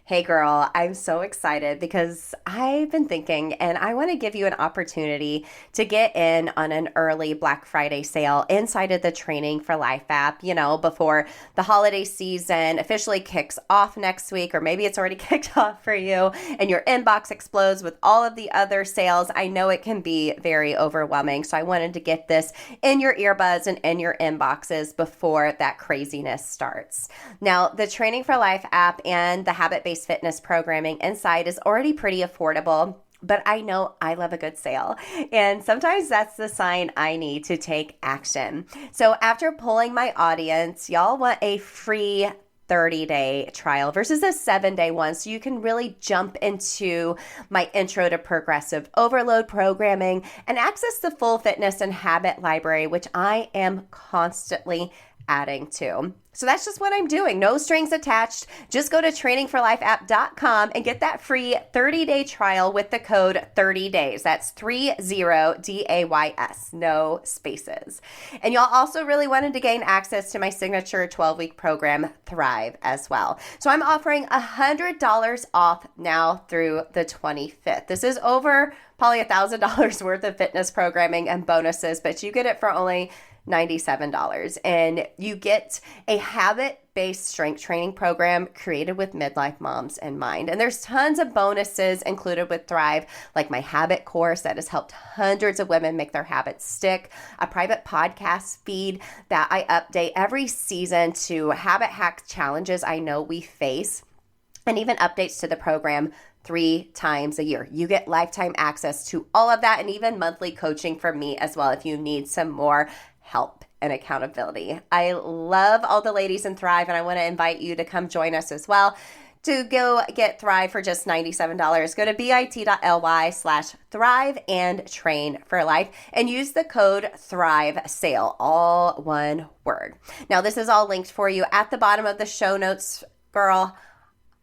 Hey girl, I'm so excited because I've been thinking and I want to give you an opportunity to get in on an early Black Friday sale inside of the Training for Life app, before the holiday season officially kicks off next week, or maybe it's already kicked off for you and your inbox explodes with all of the other sales. I know it can be very overwhelming. So I wanted to get this in your earbuds and in your inboxes before that craziness starts. Now, the Training for Life app and the habit-based fitness programming inside is already pretty affordable, but I know I love a good sale. And sometimes that's the sign I need to take action. So after polling my audience, y'all want a free 30-day trial versus a 7-day one. So you can really jump into my intro to progressive overload programming and access the full fitness and habit library, which I am constantly adding to. So that's just what I'm doing. No strings attached. Just go to trainingforlifeapp.com and get that free 30-day trial with the code 30days. That's 30days, no spaces. And y'all also really wanted to gain access to my signature 12-week program, Thrive, as well. So I'm offering $100 off now through the 25th. This is over probably $1,000 worth of fitness programming and bonuses, but you get it for only $97. And you get a habit-based strength training program created with midlife moms in mind. And there's tons of bonuses included with Thrive, like my habit course that has helped hundreds of women make their habits stick, a private podcast feed that I update every season to habit hack challenges I know we face, and even updates to the program 3 times a year. You get lifetime access to all of that and even monthly coaching from me as well if you need some more help and accountability. I love all the ladies in Thrive, and I want to invite you to come join us as well. To go get Thrive for just $97, go to bit.ly/thrive and train for life and use the code Thrive Sale, all one word. Now, this is all linked for you at the bottom of the show notes. Girl,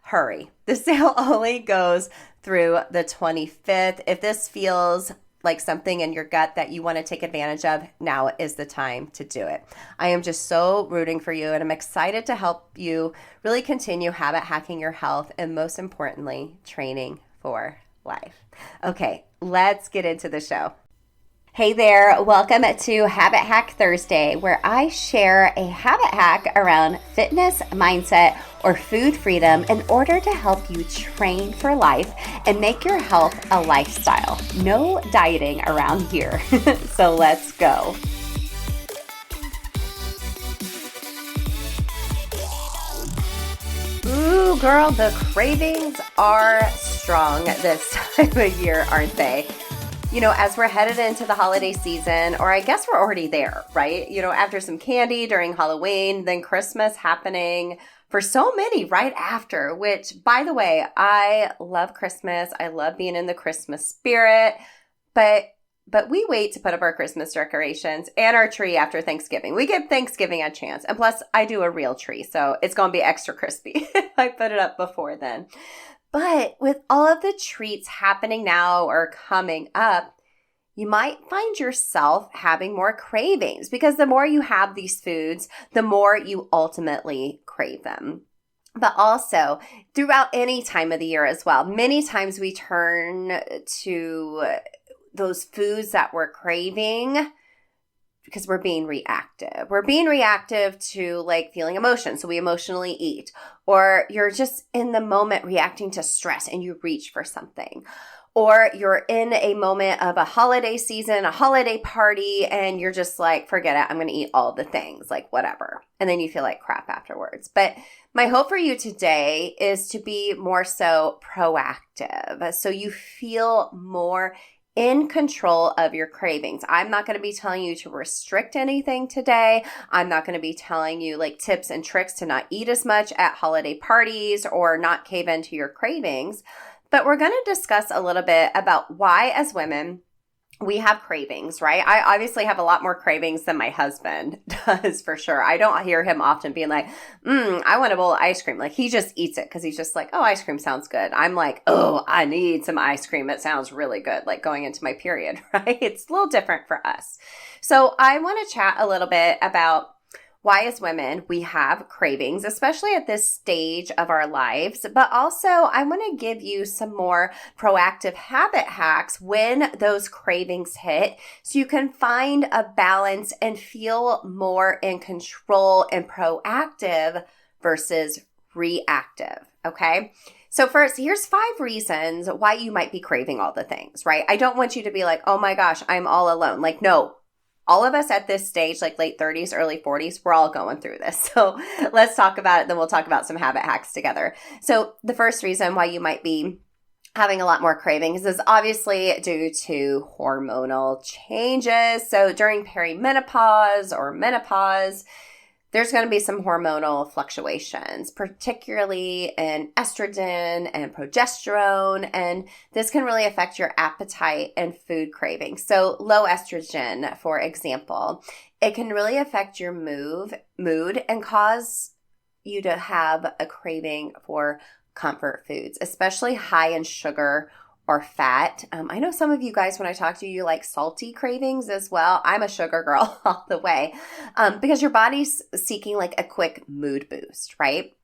hurry. The sale only goes through the 25th. If this feels like something in your gut that you want to take advantage of, now is the time to do it. I am just so rooting for you, and I'm excited to help you really continue habit hacking your health and, most importantly, training for life. Okay, let's get into the show. Hey there, welcome to Habit Hack Thursday, where I share a habit hack around fitness, mindset, or food freedom in order to help you train for life and make your health a lifestyle. No dieting around here. So let's go. Ooh, girl, the cravings are strong this time of year, aren't they? As we're headed into the holiday season, or I guess we're already there, right? After some candy during Halloween, then Christmas happening for so many right after, which, by the way, I love Christmas. I love being in the Christmas spirit, but we wait to put up our Christmas decorations and our tree after Thanksgiving. We give Thanksgiving a chance. And plus, I do a real tree, so it's going to be extra crispy if I put it up before then. But with all of the treats happening now or coming up, you might find yourself having more cravings because the more you have these foods, the more you ultimately crave them. But also throughout any time of the year as well, many times we turn to those foods that we're craving because we're being reactive. We're being reactive to feeling emotion. So we emotionally eat, or you're just in the moment reacting to stress and you reach for something, or you're in a moment of a holiday season, a holiday party, and you're just like, forget it. I'm going to eat all the things, whatever. And then you feel like crap afterwards. But my hope for you today is to be more so proactive. So you feel more in control of your cravings. I'm not going to be telling you to restrict anything today. I'm not going to be telling you tips and tricks to not eat as much at holiday parties or not cave into your cravings. But we're going to discuss a little bit about why, as women, we have cravings, right? I obviously have a lot more cravings than my husband does, for sure. I don't hear him often being like, I want a bowl of ice cream. He just eats it because he's just like, oh, ice cream sounds good. I'm like, oh, I need some ice cream. It sounds really good, going into my period, right? It's a little different for us. So I want to chat a little bit about why as women we have cravings, especially at this stage of our lives. But also I want to give you some more proactive habit hacks when those cravings hit so you can find a balance and feel more in control and proactive versus reactive. Okay. So first, here's 5 reasons why you might be craving all the things, right? I don't want you to be like, oh my gosh, I'm all alone. Like, no, all of us at this stage, like late 30s, early 40s, we're all going through this. So let's talk about it. Then we'll talk about some habit hacks together. So the first reason why you might be having a lot more cravings is obviously due to hormonal changes. So during perimenopause or menopause, there's going to be some hormonal fluctuations, particularly in estrogen and progesterone, and this can really affect your appetite and food cravings. So low estrogen, for example, it can really affect your mood and cause you to have a craving for comfort foods, especially high in sugar or fat. I know some of you guys, when I talk to you, like salty cravings as well. I'm a sugar girl all the way because your body's seeking like a quick mood boost, right?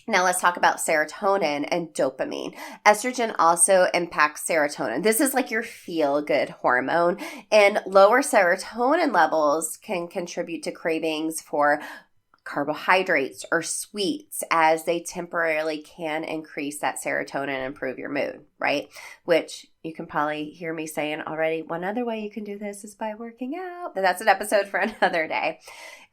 Now let's talk about serotonin and dopamine. Estrogen also impacts serotonin. This is like your feel-good hormone, and lower serotonin levels can contribute to cravings for carbohydrates or sweets, as they temporarily can increase that serotonin and improve your mood, right? Which you can probably hear me saying already. One other way you can do this is by working out, but that's an episode for another day.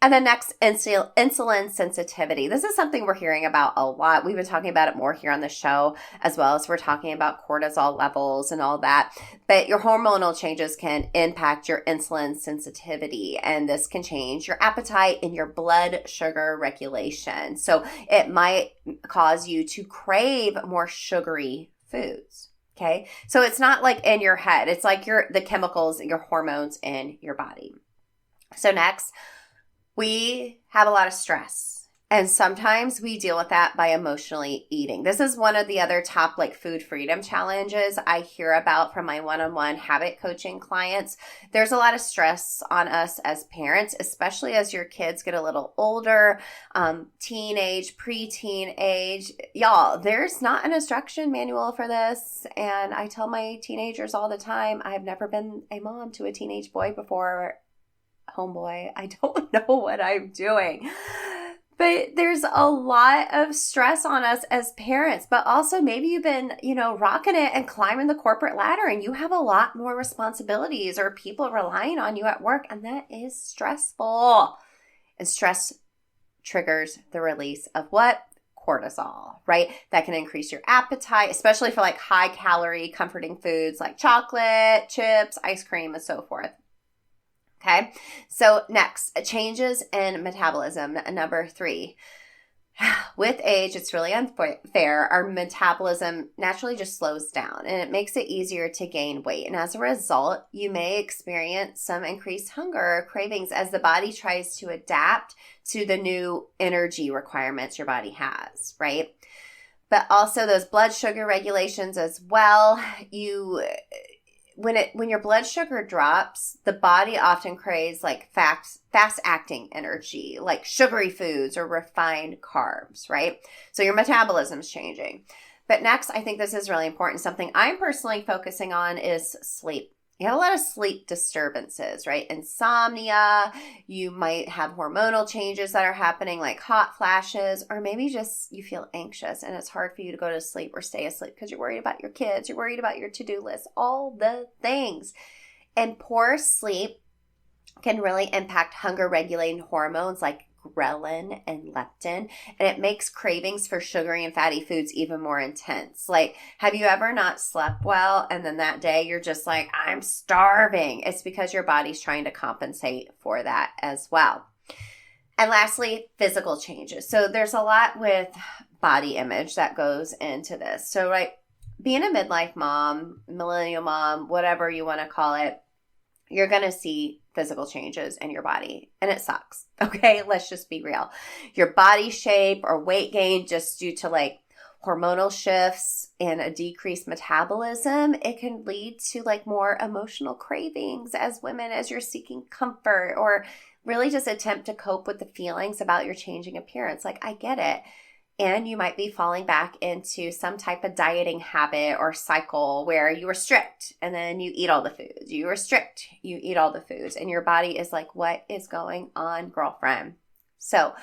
And then next, insulin sensitivity. This is something we're hearing about a lot. We've been talking about it more here on the show, as well as we're talking about cortisol levels and all that. But your hormonal changes can impact your insulin sensitivity, and this can change your appetite and your blood sugar regulation. So it might cause you to crave more sugary foods. Okay. So it's not like in your head. It's like the chemicals, your hormones in your body. So next, we have a lot of stress, and sometimes we deal with that by emotionally eating. This is one of the other top like food freedom challenges I hear about from my one-on-one habit coaching clients. There's a lot of stress on us as parents, especially as your kids get a little older, teenage, preteen age. Y'all, there's not an instruction manual for this. And I tell my teenagers all the time, I've never been a mom to a teenage boy before. Homeboy, I don't know what I'm doing. But there's a lot of stress on us as parents, but also maybe you've been, rocking it and climbing the corporate ladder, and you have a lot more responsibilities or people relying on you at work, and that is stressful. And stress triggers the release of what? Cortisol, right? That can increase your appetite, especially for like high calorie comforting foods like chocolate, chips, ice cream, and so forth. Okay, so next, changes in metabolism. Number 3, with age, it's really unfair. Our metabolism naturally just slows down, and it makes it easier to gain weight. And as a result, you may experience some increased hunger or cravings as the body tries to adapt to the new energy requirements your body has, right? But also those blood sugar regulations as well. When your blood sugar drops, the body often craves like fast acting energy, like sugary foods or refined carbs, right? So your metabolism's changing. But next, I think this is really important. Something I'm personally focusing on is sleep. You have a lot of sleep disturbances, right? Insomnia, you might have hormonal changes that are happening like hot flashes, or maybe just you feel anxious and it's hard for you to go to sleep or stay asleep because you're worried about your kids, you're worried about your to-do list, all the things. And poor sleep can really impact hunger regulating hormones like ghrelin and leptin, and it makes cravings for sugary and fatty foods even more intense. Like, have you ever not slept well and then that day you're just like, I'm starving? It's because your body's trying to compensate for that as well. And lastly, physical changes. So there's a lot with body image that goes into this. So, right, being a midlife mom, millennial mom, whatever you want to call it, you're going to see physical changes in your body, and it sucks. Okay, let's just be real. Your body shape or weight gain just due to like hormonal shifts and a decreased metabolism, it can lead to like more emotional cravings as women as you're seeking comfort or really just attempt to cope with the feelings about your changing appearance. Like, I get it. And you might be falling back into some type of dieting habit or cycle where you restrict and then you eat all the foods. You restrict, you eat all the foods. And your body is like, what is going on, girlfriend? So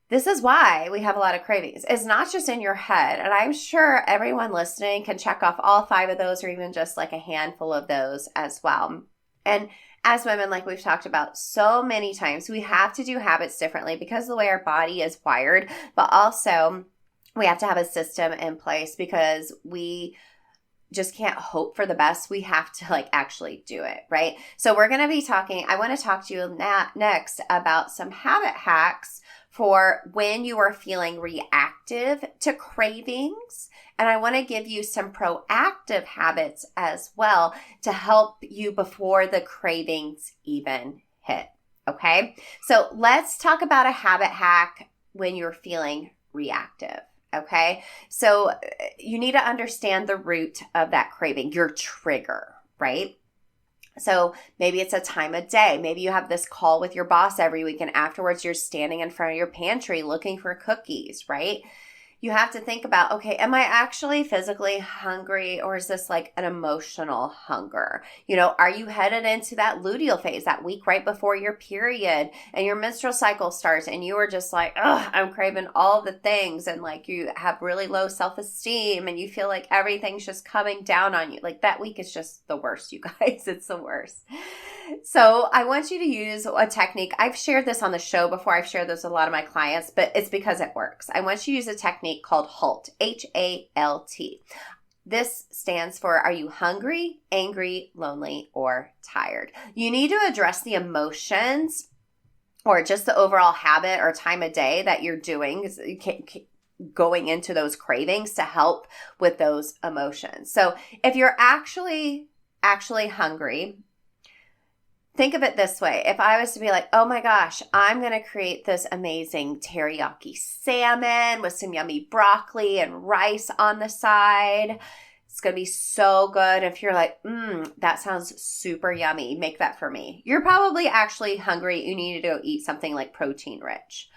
this is why we have a lot of cravings. It's not just in your head. And I'm sure everyone listening can check off all 5 of those or even just like a handful of those as well. And as women, like we've talked about so many times, we have to do habits differently because of the way our body is wired, but also we have to have a system in place because we just can't hope for the best. We have to like actually do it, right? So we're going to be talking, I want to talk to you next about some habit hacks for when you are feeling reactive to cravings. And I want to give you some proactive habits as well to help you before the cravings even hit. Okay. So let's talk about a habit hack when you're feeling reactive. Okay. So you need to understand the root of that craving, your trigger, right? So maybe it's a time of day. Maybe you have this call with your boss every week and afterwards you're standing in front of your pantry looking for cookies, right? You have to think about, okay, am I actually physically hungry or is this like an emotional hunger? You know, are you headed into that luteal phase, that week right before your period and your menstrual cycle starts and you are just like, oh, I'm craving all the things and like you have really low self-esteem and you feel like everything's just coming down on you. Like that week is just the worst, you guys. It's the worst. So I want you to use a technique. I've shared this on the show before. I've shared this with a lot of my clients, but it's because it works. I want you to use a technique called HALT, H-A-L-T. This stands for, are you hungry, angry, lonely, or tired? You need to address the emotions or just the overall habit or time of day that you're doing, going into those cravings to help with those emotions. So if you're actually hungry, think of it this way. If I was to be like, oh my gosh, I'm going to create this amazing teriyaki salmon with some yummy broccoli and rice on the side. It's going to be so good. If you're like, that sounds super yummy, make that for me. You're probably actually hungry. You need to go eat something like protein rich.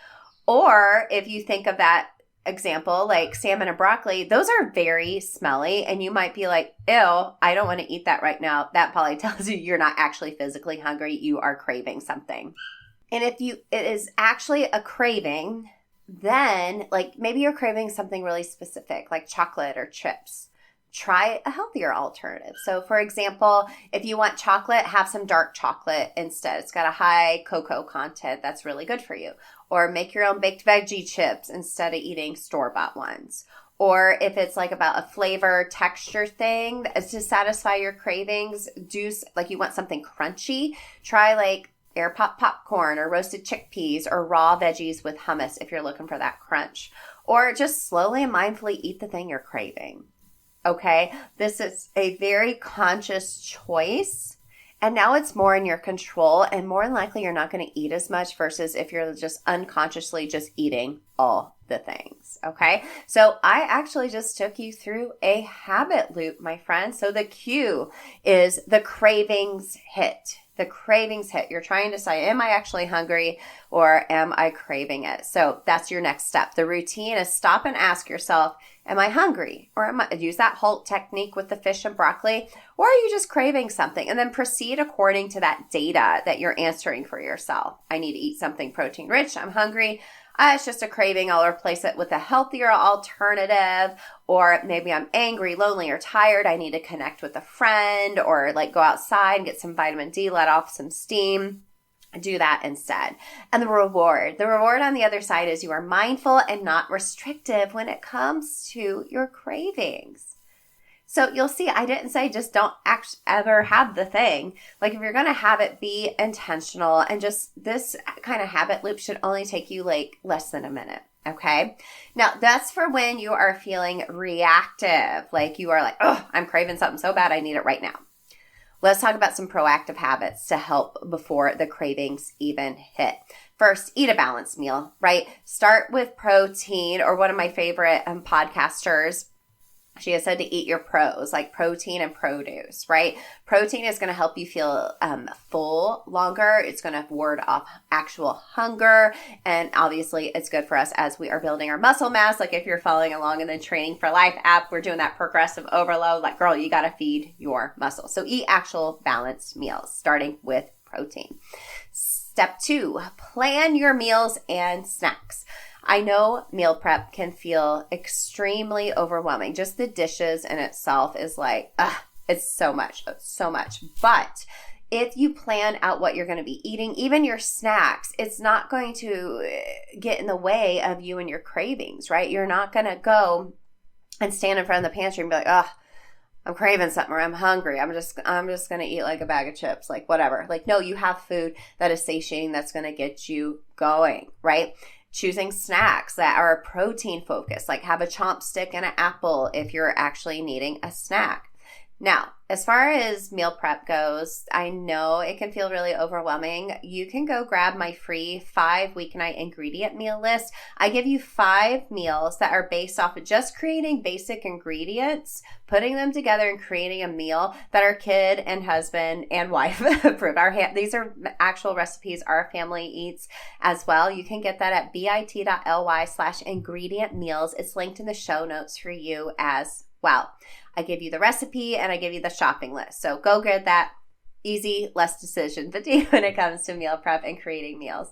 Or if you think of that example, like salmon and broccoli, those are very smelly and you might be like, ew, I don't want to eat that right now. That probably tells you you're not actually physically hungry. You are craving something. And if it is actually a craving, then like maybe you're craving something really specific like chocolate or chips. Try a healthier alternative. So for example, if you want chocolate, have some dark chocolate instead. It's got a high cocoa content. That's really good for you. Or make your own baked veggie chips instead of eating store-bought ones. Or if it's like about a flavor texture thing to satisfy your cravings, like you want something crunchy, try like air pop popcorn or roasted chickpeas or raw veggies with hummus if you're looking for that crunch. Or just slowly and mindfully eat the thing you're craving. Okay, this is a very conscious choice. And now it's more in your control and more than likely you're not going to eat as much versus if you're just unconsciously just eating all the things. Okay, so I actually just took you through a habit loop, my friend. So the cue is the cravings hit. The cravings hit. You're trying to decide, am I actually hungry or am I craving it? So that's your next step. The routine is stop and ask yourself, am I hungry? Or use that HALT technique with the fish and broccoli? Or are you just craving something? And then proceed according to that data that you're answering for yourself. I need to eat something protein rich. I'm hungry. It's just a craving. I'll replace it with a healthier alternative. Or maybe I'm angry, lonely, or tired. I need to connect with a friend or like go outside and get some vitamin D, let off some steam. Do that instead. And the reward on the other side is you are mindful and not restrictive when it comes to your cravings. So you'll see, I didn't say just don't ever have the thing. Like if you're going to have it, be intentional. And just this kind of habit loop should only take you like less than a minute. Okay. Now that's for when you are feeling reactive. Like you are like, oh, I'm craving something so bad. I need it right now. Let's talk about some proactive habits to help before the cravings even hit. First, eat a balanced meal, right? Start with protein, or one of my favorite podcasters, she has said to eat your pros, like protein and produce, right? Protein is going to help you feel full longer. It's going to ward off actual hunger. And obviously, it's good for us as we are building our muscle mass. Like if you're following along in the Training for Life app, we're doing that progressive overload. Like, girl, you got to feed your muscles. So eat actual balanced meals, starting with protein. Step 2, plan your meals and snacks. I know meal prep can feel extremely overwhelming. Just the dishes in itself is like, it's so much. But if you plan out what you're going to be eating, even your snacks, it's not going to get in the way of you and your cravings, right? You're not going to go and stand in front of the pantry and be like, I'm craving something, or I'm hungry. I'm just going to eat like a bag of chips, like whatever. Like, no, you have food that is satiating, that's going to get you going, right? Choosing snacks that are protein focused, like have a chomp stick and an apple if you're actually needing a snack. Now, as far as meal prep goes, I know it can feel really overwhelming. You can go grab my free 5 weeknight ingredient meal list. I give you 5 meals that are based off of just creating basic ingredients, putting them together and creating a meal that our kid and husband and wife approve. These are actual recipes our family eats as well. You can get that at bit.ly/ingredient meals. It's linked in the show notes for you as well. I give you the recipe and I give you the shopping list. So go get that. Easy, less decision fatigue when it comes to meal prep and creating meals.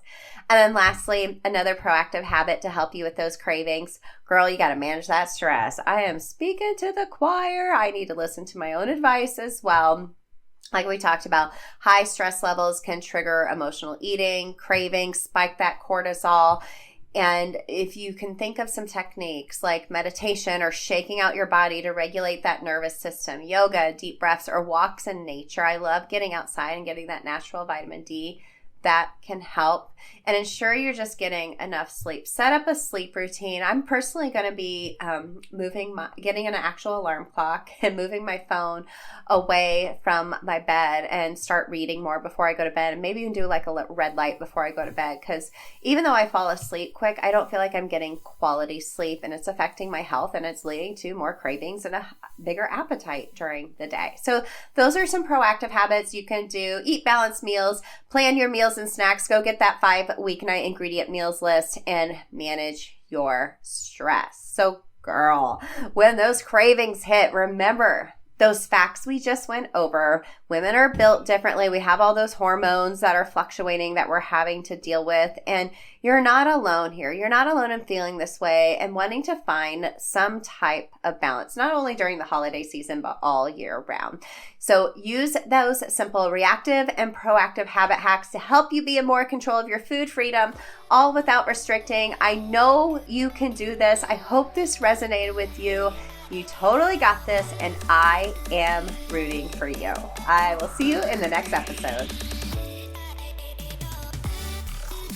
And then lastly, another proactive habit to help you with those cravings. Girl, you got to manage that stress. I am speaking to the choir. I need to listen to my own advice as well. Like we talked about, high stress levels can trigger emotional eating, cravings, spike that cortisol. And if you can think of some techniques like meditation or shaking out your body to regulate that nervous system, yoga, deep breaths, or walks in nature. I love getting outside and getting that natural vitamin D. That can help. And ensure you're just getting enough sleep. Set up a sleep routine. I'm personally going to be getting an actual alarm clock and moving my phone away from my bed and start reading more before I go to bed. And maybe even do like a red light before I go to bed, because even though I fall asleep quick, I don't feel like I'm getting quality sleep, and it's affecting my health, and it's leading to more cravings and a bigger appetite during the day. So those are some proactive habits you can do. Eat balanced meals, plan your meals and snacks, go get that 5 weeknight ingredient meals list, and manage your stress. So girl, when those cravings hit, remember those facts we just went over. Women are built differently. We have all those hormones that are fluctuating that we're having to deal with. And you're not alone here. You're not alone in feeling this way and wanting to find some type of balance, not only during the holiday season, but all year round. So use those simple reactive and proactive habit hacks to help you be in more control of your food freedom, all without restricting. I know you can do this. I hope this resonated with you. You totally got this, and I am rooting for you. I will see you in the next episode.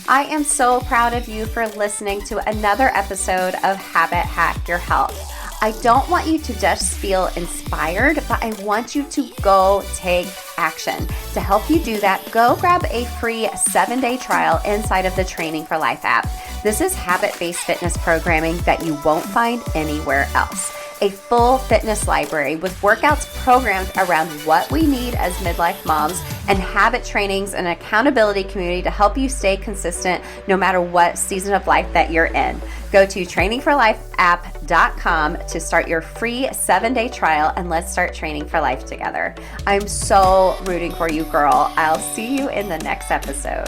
I am so proud of you for listening to another episode of Habit Hack Your Health. I don't want you to just feel inspired, but I want you to go take action. To help you do that, go grab a free 7-day trial inside of the Training for Life app. This is habit-based fitness programming that you won't find anywhere else. A full fitness library with workouts programmed around what we need as midlife moms, and habit trainings and accountability community to help you stay consistent no matter what season of life that you're in. Go to trainingforlifeapp.com to start your free 7-day trial, and let's start training for life together. I'm so rooting for you, girl. I'll see you in the next episode.